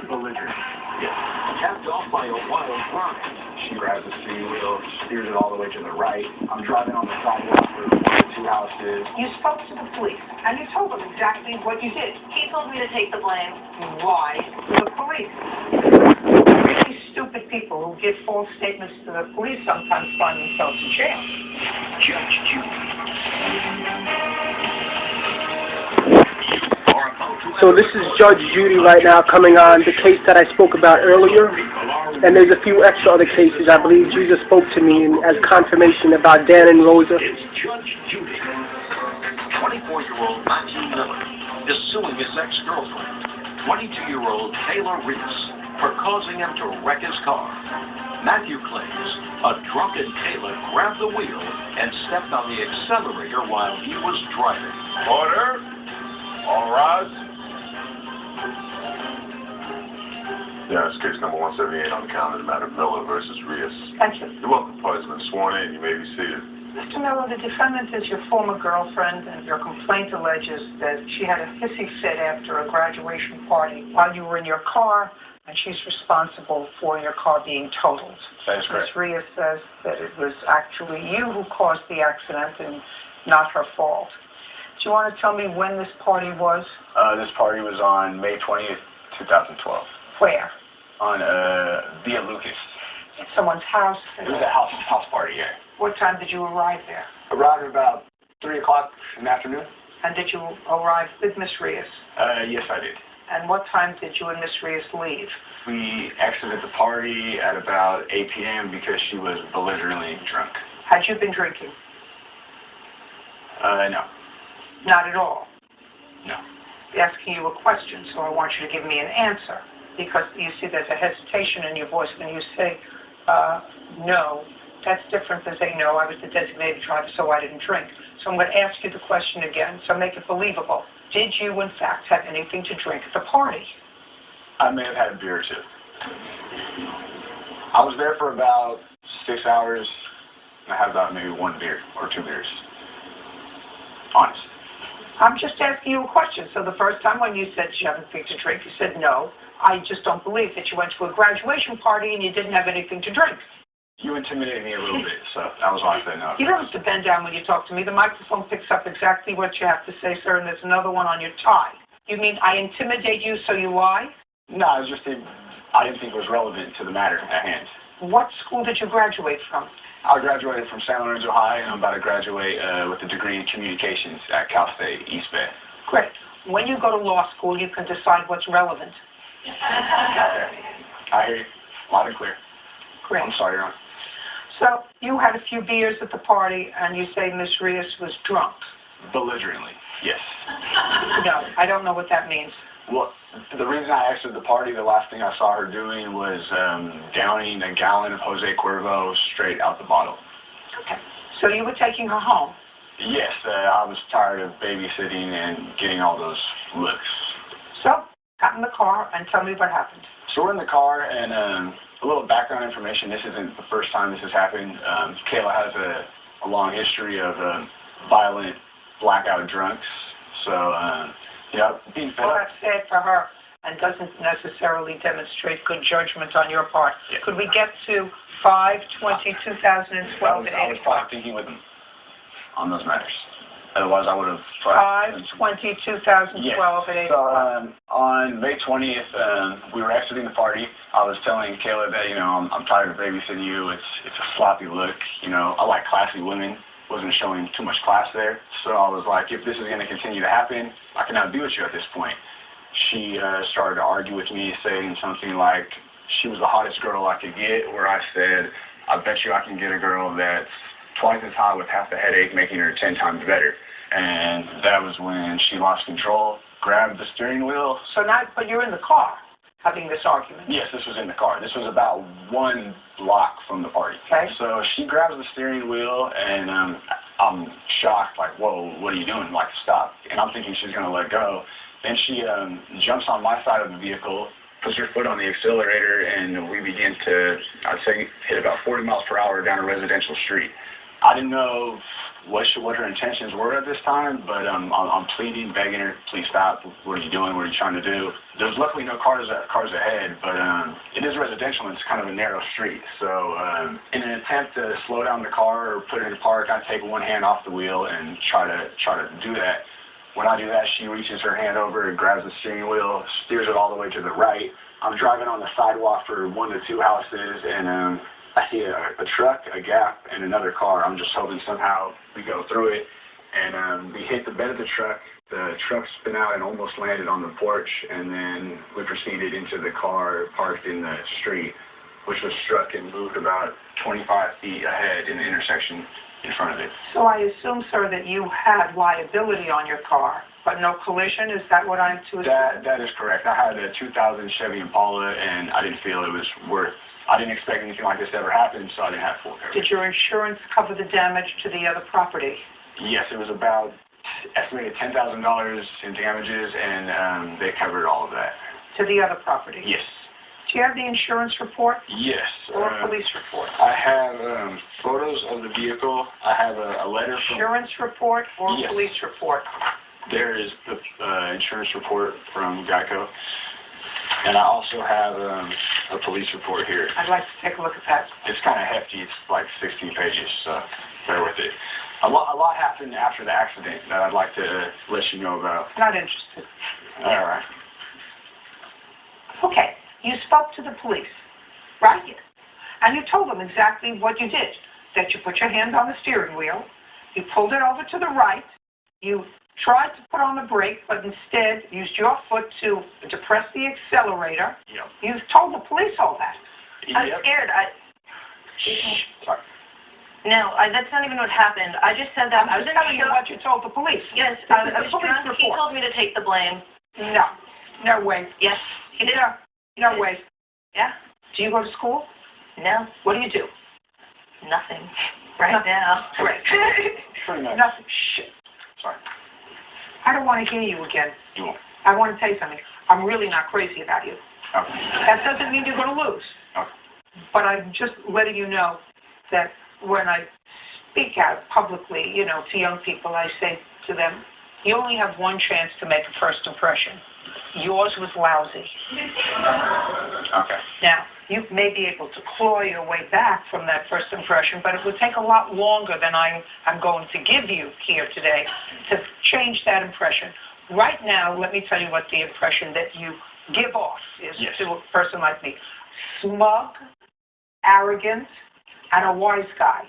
Belligerent. Yes. Capped off by a wild ride. She grabs the steering wheel, steers it all the way to the right. I'm driving on the sidewalk where the two houses. You spoke to the police, and you told them exactly what you did. He told me to take the blame. Why? The police. Really stupid people who give false statements to the police sometimes find themselves in jail. Judge Judy. So this is Judge Judy right now coming on the case that I spoke about earlier. And there's a few extra other cases. I believe Jesus spoke to me as confirmation about Dan and Rosa. It's Judge Judy. 24-year-old Matthew Miller is suing his ex-girlfriend, 22-year-old Taylor Reese, for causing him to wreck his car. Matthew claims a drunken Taylor grabbed the wheel and stepped on the accelerator while he was driving. Order. All rise. Yeah, it's case number 178 on the calendar, the matter of Miller versus Rios. Thank you. You're welcome. Party's been sworn in. You may be seated. Mr. Miller, the defendant is your former girlfriend, and your complaint alleges that she had a hissy fit after a graduation party while you were in your car, and she's responsible for your car being totaled. That is correct. Ms. Rios says that it was actually you who caused the accident and not her fault. Do you want to tell me when this party was? This party was on May 20th, 2012. Where? On Via Lucas. At someone's house? It was a house party, yeah. What time did you arrive there? Arrived about 3 o'clock in the afternoon. And did you arrive with Miss Rios? Yes, I did. And what time did you and Miss Rios leave? We exited the party at about 8 p.m. because she was belligerently drunk. Had you been drinking? No. Not at all. No. I'm asking you a question, so I want you to give me an answer. Because you see there's a hesitation in your voice when you say no. That's different than saying no, I was the designated driver, so I didn't drink. So I'm going to ask you the question again, so make it believable. Did you, in fact, have anything to drink at the party? I may have had a beer or two. I was there for about 6 hours, and I had about maybe 1 beer or 2 beers. Honest. I'm just asking you a question. So the first time when you said you have anything to drink, you said no. I just don't believe that you went to a graduation party and you didn't have anything to drink. You intimidated me a little bit, so that was why I said no. You don't have to bend down when you talk to me. The microphone picks up exactly what you have to say, sir, and there's another one on your tie. You mean I intimidate you so you lie? No, I didn't think it was relevant to the matter at hand. What school did you graduate from? I graduated from San Lorenzo High, and I'm about to graduate with a degree in communications at Cal State East Bay. Great. When you go to law school, you can decide what's relevant. I hear you. Loud and clear. Great. I'm sorry, Your Honor. So you had a few beers at the party, and you say Miss Rios was drunk. Belligerently, yes. No, I don't know what that means. Well, the reason I exited the party, the last thing I saw her doing was downing a gallon of Jose Cuervo straight out the bottle. Okay. So you were taking her home? Yes, I was tired of babysitting and getting all those looks. So, got in the car and tell me what happened. So we're in the car, and a little background information. This isn't the first time this has happened. Kayla has a long history of violent blackout drunks. So, being fed Well, up. that's sad for her and doesn't necessarily demonstrate good judgment on your part. Yeah. Could we get to 5/20/2012 at 8 I was o'clock? probably thinking with them on those matters. Otherwise, I would have... 5/20/2012 at 8 o'clock. On May 20th, we were exiting the party. I was telling Kayla that, I'm tired of babysitting you. It's a sloppy look. I like classy women. Wasn't showing too much class there. So I was like, if this is going to continue to happen, I cannot be with you at this point. She started to argue with me, saying something like she was the hottest girl I could get, where I said, I bet you I can get a girl that's twice as hot with half the headache, making her 10 times better. And that was when she lost control, grabbed the steering wheel. So now, but you're in the car having this argument. Yes, this was in the car. This was about 1 block from the party. Okay. So she grabs the steering wheel, and I'm shocked, like, whoa, what are you doing? Like, stop. And I'm thinking she's going to let go. Then she jumps on my side of the vehicle, puts her foot on the accelerator, and we begin to, I'd say, hit about 40 miles per hour down a residential street. I didn't know what her intentions were at this time, but I'm pleading, begging her, please stop. What are you doing? What are you trying to do? There's luckily no cars ahead, but it is residential and it's kind of a narrow street. So in an attempt to slow down the car or put it in park, I take one hand off the wheel and try to do that. When I do that, she reaches her hand over and grabs the steering wheel, steers it all the way to the right. I'm driving on the sidewalk for 1 to 2 houses, and I see a truck, a Gap, and another car. I'm just hoping somehow we go through it. And we hit the bed of the truck. The truck spun out and almost landed on the porch, and then we proceeded into the car parked in the street, which was struck and moved about 25 feet ahead in the intersection in front of it. So I assume, sir, that you had liability on your car, but no collision? Is that what I'm to assume? That is correct. I had a 2000 Chevy Impala, and I didn't feel it was worth. I didn't expect anything like this to ever happen, so I didn't have full coverage. Did your insurance cover the damage to the other property? Yes, it was about estimated $10,000 in damages, and they covered all of that. To the other property? Yes. Do you have the insurance report? Yes. Or a police report? I have photos of the vehicle. I have a letter from... Insurance report or Yes. police report? There is the insurance report from Geico. And I also have a police report here. I'd like to take a look at that. It's kind of hefty. It's like 16 pages, so bear with it. A lot happened after the accident that I'd like to let you know about. Not interested. All right. Okay. You spoke to the police, right? And you told them exactly what you did. That you put your hand on the steering wheel, you pulled it over to the right, you tried to put on the brake, but instead used your foot to depress the accelerator. Yep. You told the police all that. I'm Yep. scared. Sorry. No, that's not even what happened. I just said that. I'm just telling you what you told the police. Yes, The I was police drunk. He report. told me to take the blame. No way. Yes, he did. No way. Yeah. Do you go to school? No, What do you do? nothing. Right Nothing. now. Right. Pretty much. Nothing. Shit. Sorry. I don't want to hear you again. You won't. I want to tell you something. I'm really not crazy about you. Okay. That doesn't mean you're going to lose. Okay. But I'm just letting you know that when I speak out publicly, to young people, I say to them, you only have one chance to make a first impression. Yours was lousy. Okay. Now, you may be able to claw your way back from that first impression, but it would take a lot longer than I'm going to give you here today to change that impression. Right now, let me tell you what the impression that you give off is Yes. to a person like me. Smug, arrogant, and a wise guy.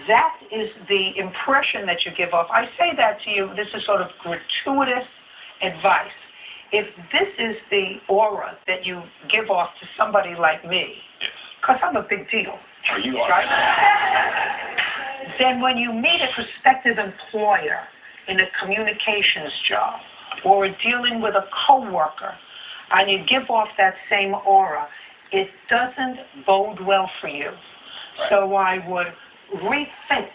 That is the impression that you give off. I say that to you, this is sort of gratuitous advice. If this is the aura that you give off to somebody like me, Yes. because I'm a big deal, Oh, you are. right? Then when you meet a prospective employer in a communications job or dealing with a coworker and you give off that same aura, it doesn't bode well for you. Right. So I would rethink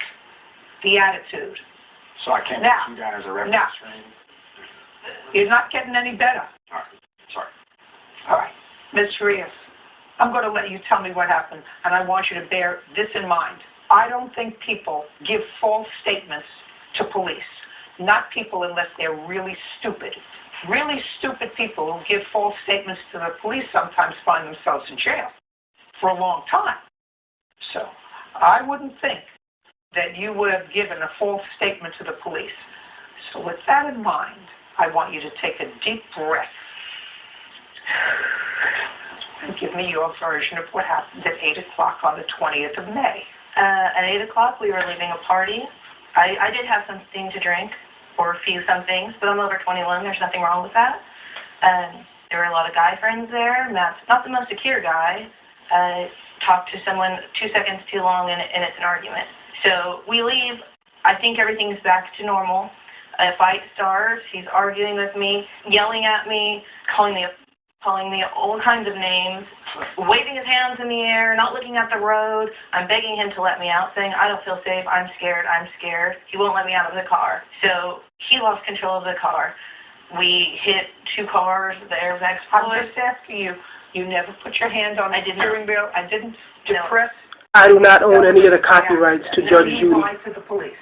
the attitude. So I can't Now. put you down as a reference Now. frame? You're not getting any better. All right. Sorry. All right. Ms. Rios, I'm going to let you tell me what happened, and I want you to bear this in mind. I don't think people give false statements to police. Not people unless they're really stupid. Really stupid people who give false statements to the police sometimes find themselves in jail for a long time. So I wouldn't think that you would have given a false statement to the police. So with that in mind, I want you to take a deep breath and give me your version of what happened at 8 o'clock on the 20th of May. At 8 o'clock, we were leaving a party. I did have something to drink, or a few somethings, but I'm over 21. There's nothing wrong with that. There were a lot of guy friends there. Matt's not the most secure guy. Talked to someone 2 seconds too long, and it's an argument. So we leave. I think everything's back to normal. A fight starts. He's arguing with me, yelling at me, calling me all kinds of names, waving his hands in the air, not looking at the road. I'm begging him to let me out, saying, I don't feel safe, I'm scared. He won't let me out of the car. So he lost control of the car. We hit 2 cars, the airbags I'm flew. just asking you, you never put your hand on the I did not. steering wheel? I didn't No. depress I do not own any of the copyrights to Judge Judy. Lied to the police.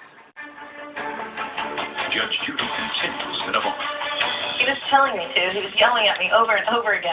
Judge Judy continues in a moment. He was telling me to. He was yelling at me over and over again.